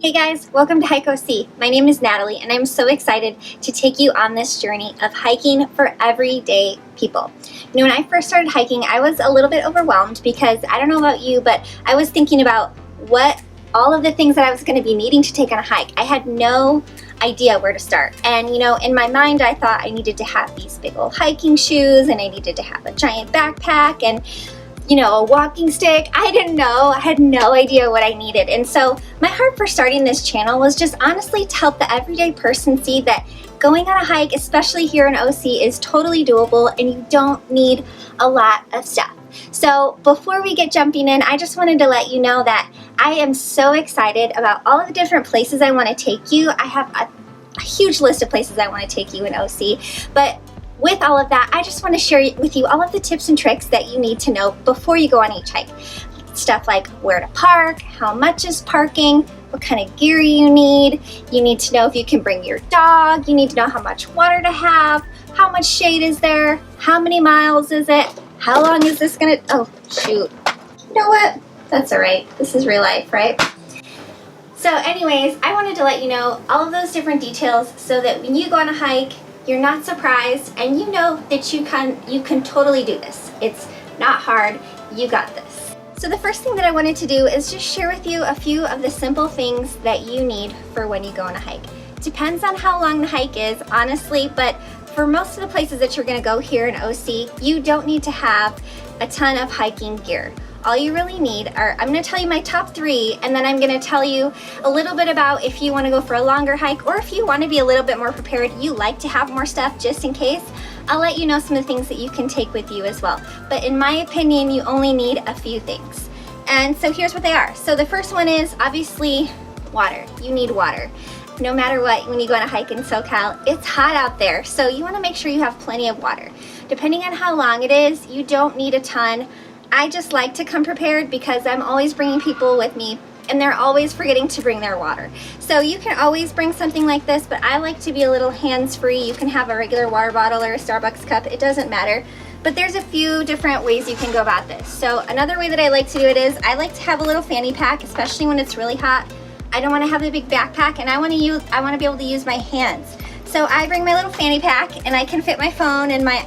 Hey guys, welcome to Hike OC. My name is Natalie and I'm so excited to take you on this journey of hiking for everyday people. You know, when I first started hiking, I was a little bit overwhelmed because I don't know about you, but I was thinking about all of the things that I was going to be needing to take on a hike. I had no idea where to start. And you know, in my mind, I thought I needed to have these big old hiking shoes and I needed to have a giant backpack and a walking stick. I didn't know. I had no idea what I needed. And so my heart for starting this channel was just honestly to help the everyday person see that going on a hike, especially here in OC, is totally doable and you don't need a lot of stuff. So before we get jumping in, I just wanted to let you know that I am so excited about all of the different places I want to take you. I have a huge list of places I want to take you in OC, but with all of that, I just want to share with you all of the tips and tricks that you need to know before you go on each hike. Stuff like where to park, how much is parking, what kind of gear you need. You need to know if you can bring your dog. You need to know how much water to have, how much shade is there, how many miles is it, how long is this gonna, oh shoot. You know what? That's all right. This is real life, right? So anyways, I wanted to let you know all of those different details so that when you go on a hike, you're not surprised and you know that you can totally do this. It's not hard. You got this. So the first thing that I wanted to do is just share with you a few of the simple things that you need for when you go on a hike. Depends on how long the hike is, honestly, but for most of the places that you're going to go here in OC, you don't need to have a ton of hiking gear. All you really need are, I'm going to tell you my top 3, and then I'm going to tell you a little bit about if you want to go for a longer hike or if you want to be a little bit more prepared, you like to have more stuff just in case. I'll let you know some of the things that you can take with you as well. But in my opinion, you only need a few things. And so here's what they are. So the first one is obviously water. You need water. No matter what, when you go on a hike in SoCal, it's hot out there. So you want to make sure you have plenty of water. Depending on how long it is, you don't need a ton. I just like to come prepared because I'm always bringing people with me and they're always forgetting to bring their water. So you can always bring something like this, but I like to be a little hands-free. You can have a regular water bottle or a Starbucks cup, it doesn't matter. But there's a few different ways you can go about this. So another way that I like to do it is I like to have a little fanny pack, especially when it's really hot. I don't want to have a big backpack and I want to be able to use my hands. So I bring my little fanny pack and I can fit my phone and my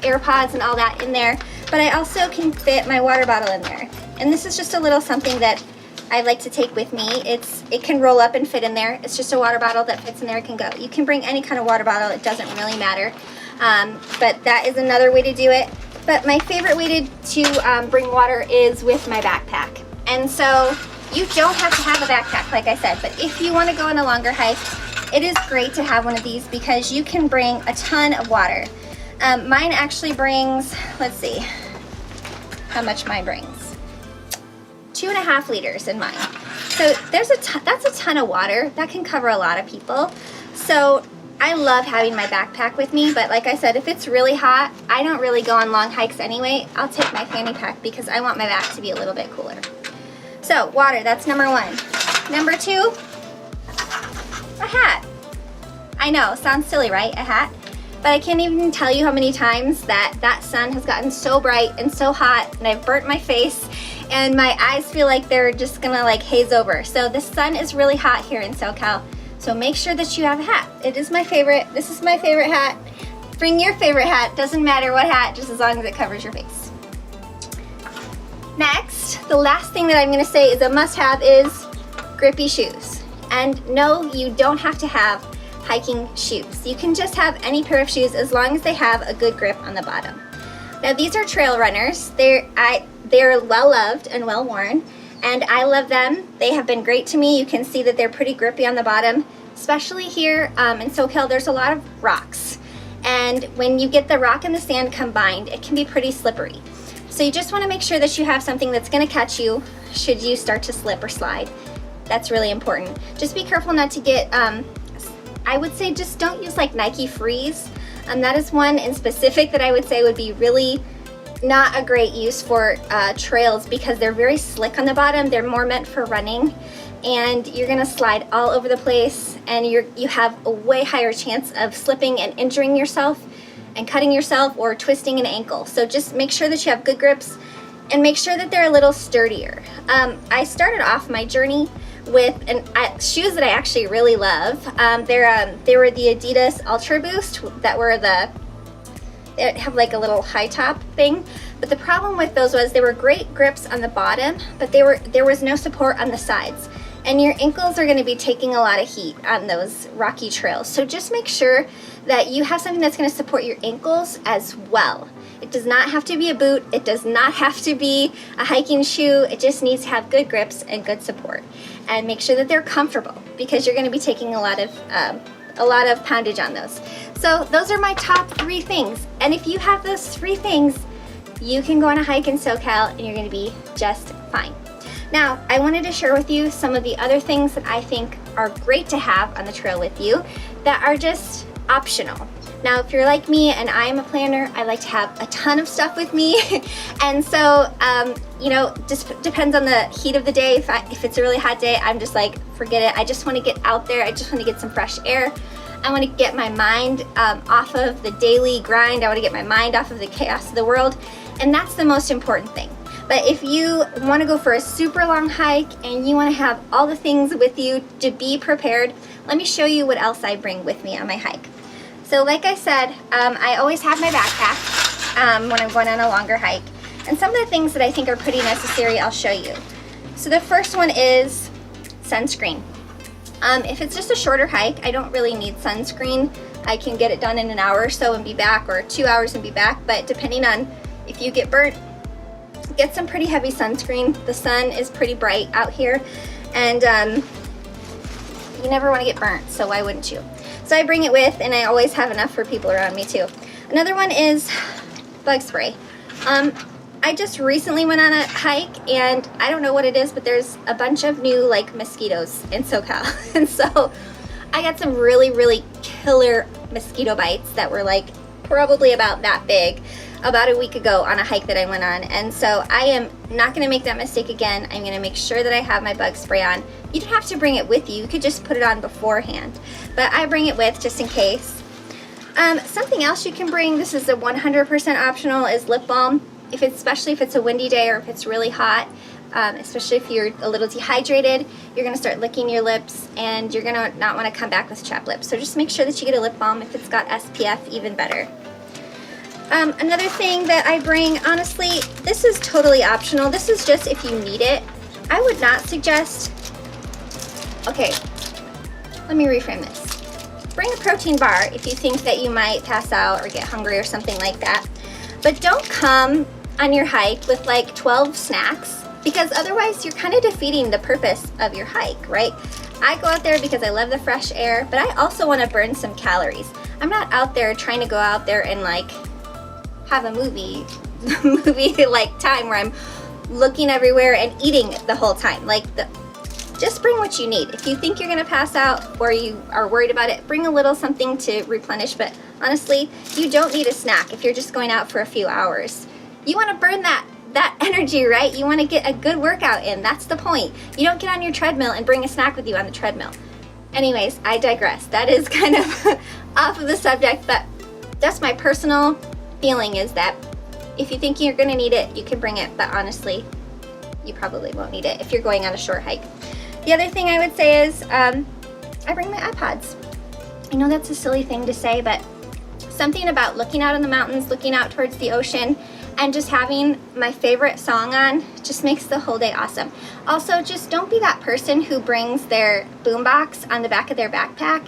AirPods and all that in there, but I also can fit my water bottle in there. And this is just a little something that I like to take with me. It can roll up and fit in there. It's just a water bottle that fits in there. It can go. You can bring any kind of water bottle. It doesn't really matter. But that is another way to do it. But my favorite way to bring water is with my backpack. And so you don't have to have a backpack, like I said, but if you want to go on a longer hike, it is great to have one of these because you can bring a ton of water. Mine actually brings, let's see how much mine brings. 2.5 liters in mine. So that's a ton of water. That can cover a lot of people. So I love having my backpack with me, but like I said, if it's really hot, I don't really go on long hikes anyway. I'll take my fanny pack because I want my back to be a little bit cooler. So water, that's number 1. Number 2, a hat. I know, sounds silly, right? A hat. But I can't even tell you how many times that sun has gotten so bright and so hot and I've burnt my face and my eyes feel like they're just gonna like haze over. So the sun is really hot here in SoCal. So make sure that you have a hat. It is my favorite. This is my favorite hat. Bring your favorite hat. Doesn't matter what hat, just as long as it covers your face. Next, the last thing that I'm gonna say is a must-have is grippy shoes. And no, you don't have to have hiking shoes. You can just have any pair of shoes as long as they have a good grip on the bottom. Now these are trail runners. They're well loved and well worn and I love them. They have been great to me. You can see that they're pretty grippy on the bottom, especially here in SoCal. There's a lot of rocks and when you get the rock and the sand combined, it can be pretty slippery. So you just want to make sure that you have something that's going to catch you should you start to slip or slide. That's really important. Just be careful not to get I would say just don't use like Nike Freeze. That is one in specific that I would say would be really not a great use for trails because they're very slick on the bottom. They're more meant for running and you're gonna slide all over the place and you have a way higher chance of slipping and injuring yourself and cutting yourself or twisting an ankle. So just make sure that you have good grips and make sure that they're a little sturdier. I started off my journey with shoes that I actually really love. They were the Adidas Ultra Boost that were they have like a little high top thing. But the problem with those was they were great grips on the bottom, but there was no support on the sides. And your ankles are going to be taking a lot of heat on those rocky trails. So just make sure that you have something that's going to support your ankles as well. It does not have to be a boot. It does not have to be a hiking shoe. It just needs to have good grips and good support. And make sure that they're comfortable, because you're going to be taking a lot of poundage on those. So those are my top 3 things. And if you have those 3 things, you can go on a hike in SoCal and you're going to be just fine. Now, I wanted to share with you some of the other things that I think are great to have on the trail with you that are just optional. Now, if you're like me and I'm a planner, I like to have a ton of stuff with me. And so, just depends on the heat of the day. If it's a really hot day, I'm just like, forget it. I just want to get out there. I just want to get some fresh air. I want to get my mind off of the daily grind. I want to get my mind off of the chaos of the world. And that's the most important thing. But if you want to go for a super long hike and you want to have all the things with you to be prepared, let me show you what else I bring with me on my hike. So like I said, I always have my backpack when I'm going on a longer hike. And some of the things that I think are pretty necessary, I'll show you. So the first one is sunscreen. If it's just a shorter hike, I don't really need sunscreen. I can get it done in an hour or so and be back, or 2 hours and be back. But depending on if you get burnt, get some pretty heavy sunscreen. The sun is pretty bright out here, and you never want to get burnt, so why wouldn't you? So I bring it with, and I always have enough for people around me too. Another one is bug spray. I just recently went on a hike, and I don't know what it is, but there's a bunch of new mosquitoes in SoCal. And so I got some really, really killer mosquito bites that were probably about that big about a week ago on a hike that I went on. And so I am not going to make that mistake again. I'm going to make sure that I have my bug spray on. You don't have to bring it with you. You could just put it on beforehand. But I bring it with just in case. Something else you can bring, this is a 100% optional, is lip balm. Especially if it's a windy day or if it's really hot, especially if you're a little dehydrated, you're going to start licking your lips and you're going to not want to come back with chapped lips. So just make sure that you get a lip balm. If it's got SPF, even better. Another thing that I bring, honestly, this is totally optional. This is just if you need it. I would not suggest, okay, let me reframe this. Bring a protein bar if you think that you might pass out or get hungry or something like that. But don't come on your hike with 12 snacks, because otherwise you're kind of defeating the purpose of your hike, right? I go out there because I love the fresh air, but I also want to burn some calories. I'm not out there trying to go out there and have a movie time where I'm looking everywhere and eating the whole time. Just bring what you need. If you think you're gonna pass out or you are worried about it, bring a little something to replenish. But honestly, you don't need a snack if you're just going out for a few hours. You want to burn that energy, right? You want to get a good workout in. That's the point. You don't get on your treadmill and bring a snack with you on the treadmill. Anyways, I digress. That is kind of off of the subject, but that's my personal feeling, is that if you think you're gonna need it, you can bring it, but honestly, you probably won't need it if you're going on a short hike. The other thing I would say is I bring my iPods. I know that's a silly thing to say, but something about looking out on the mountains, looking out towards the ocean, and just having my favorite song on just makes the whole day awesome. Also, just don't be that person who brings their boombox on the back of their backpack.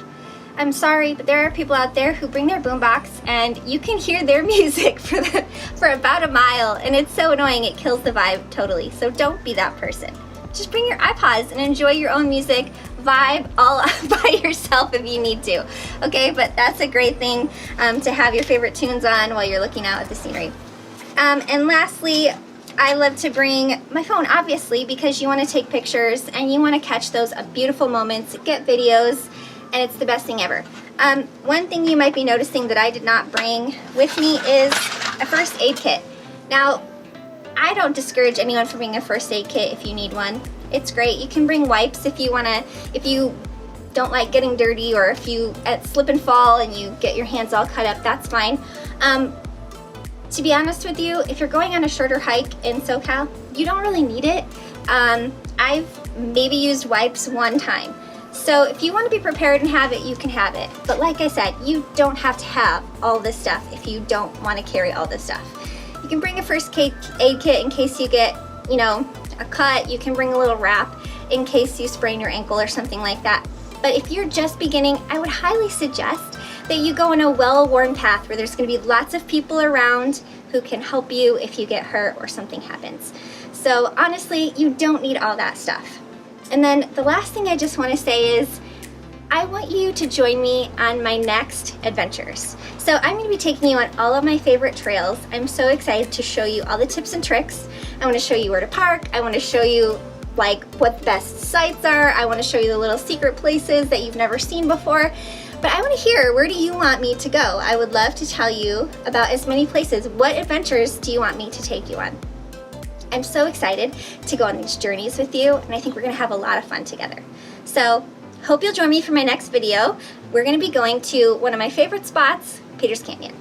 I'm sorry, but there are people out there who bring their boombox and you can hear their music for about a mile, and it's so annoying, it kills the vibe totally. So don't be that person. Just bring your iPods and enjoy your own music, vibe all by yourself if you need to. Okay, but that's a great thing to have your favorite tunes on while you're looking out at the scenery. And lastly, I love to bring my phone, obviously, because you want to take pictures and you want to catch those beautiful moments, get videos, and it's the best thing ever. One thing you might be noticing that I did not bring with me is a first aid kit. Now, I don't discourage anyone from bringing a first aid kit if you need one. It's great. You can bring wipes if you don't like getting dirty, or if you slip and fall and you get your hands all cut up, that's fine. To be honest with you, if you're going on a shorter hike in SoCal, you don't really need it. I've maybe used wipes one time. So if you want to be prepared and have it, you can have it. But like I said, you don't have to have all this stuff if you don't want to carry all this stuff. You can bring a first aid kit in case you get, you know, a cut. You can bring a little wrap in case you sprain your ankle or something like that. But if you're just beginning, I would highly suggest that you go on a well-worn path where there's going to be lots of people around who can help you if you get hurt or something happens. So honestly, you don't need all that stuff. And then the last thing I just want to say is I want you to join me on my next adventures. So I'm going to be taking you on all of my favorite trails. I'm so excited to show you all the tips and tricks. I want to show you where to park. I want to show you like what the best sites are. I want to show you the little secret places that you've never seen before. But I want to hear, where do you want me to go? I would love to tell you about as many places. What adventures do you want me to take you on? I'm so excited to go on these journeys with you, and I think we're going to have a lot of fun together. So hope you'll join me for my next video. We're going to be going to one of my favorite spots, Peters Canyon.